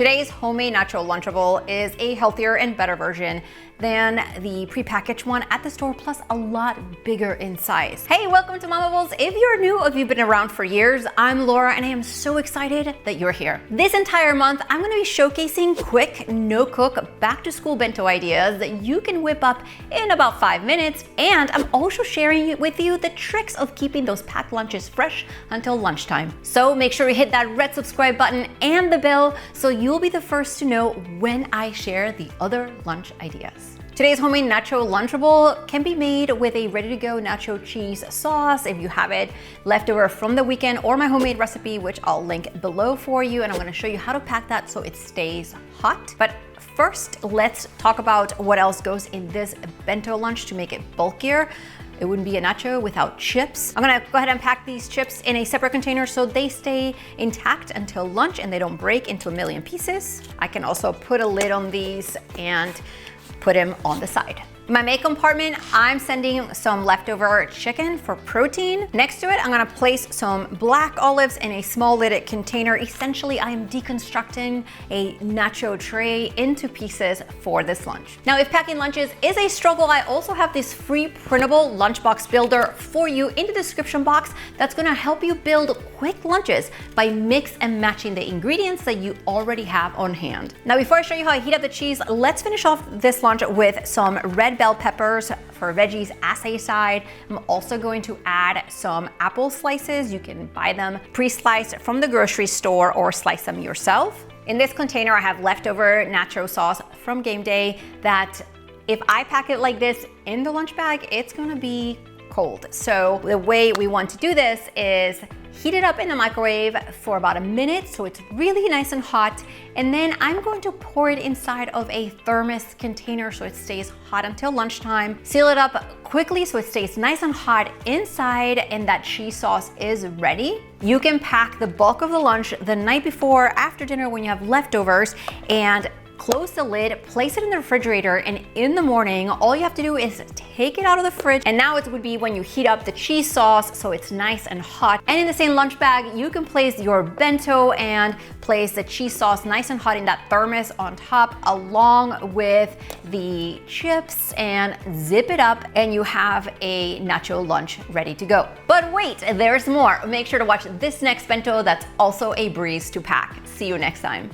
Today's homemade nacho Lunchable is a healthier and better version than the prepackaged one at the store, plus a lot bigger in size. Hey, welcome to MOMables. If you're new or if you've been around for years, I'm Laura and I am so excited that you're here. This entire month, I'm gonna be showcasing quick, no-cook, back-to-school bento ideas that you can whip up in about 5 minutes. And I'm also sharing with you the tricks of keeping those packed lunches fresh until lunchtime. So make sure you hit that red subscribe button and the bell so you'll be the first to know when I share the other lunch ideas. Today's homemade nacho Lunchable can be made with a ready-to-go nacho cheese sauce if you have it left over from the weekend, or my homemade recipe, which I'll link below for you, and I'm gonna show you how to pack that so it stays hot. But first, let's talk about what else goes in this bento lunch to make it bulkier. It wouldn't be a nacho without chips. I'm gonna go ahead and pack these chips in a separate container so they stay intact until lunch and they don't break into a million pieces. I can also put a lid on these and put them on the side. In my main compartment, I'm sending some leftover chicken for protein. Next to it, I'm gonna place some black olives in a small lidded container. Essentially, I am deconstructing a nacho tray into pieces for this lunch. Now, if packing lunches is a struggle, I also have this free printable lunchbox builder for you in the description box that's gonna help you build quick lunches by mix and matching the ingredients that you already have on hand. Now, before I show you how I heat up the cheese, let's finish off this lunch with some red bell peppers for veggies as a side. I'm also going to add some apple slices. You can buy them pre-sliced from the grocery store or slice them yourself. In this container, I have leftover nacho sauce from game day that if I pack it like this in the lunch bag, it's gonna be cold. So the way we want to do this is heat it up in the microwave for about a minute so it's really nice and hot, and then I'm going to pour it inside of a thermos container so it stays hot until lunchtime. Seal it up quickly so it stays nice and hot inside and that cheese sauce is ready. You can pack the bulk of the lunch the night before, after dinner when you have leftovers, and close the lid, place it in the refrigerator, and in the morning, all you have to do is take it out of the fridge. And now it would be when you heat up the cheese sauce so it's nice and hot. And in the same lunch bag, you can place your bento and place the cheese sauce nice and hot in that thermos on top, along with the chips, and zip it up, and you have a nacho lunch ready to go. But wait, there's more. Make sure to watch this next bento that's also a breeze to pack. See you next time.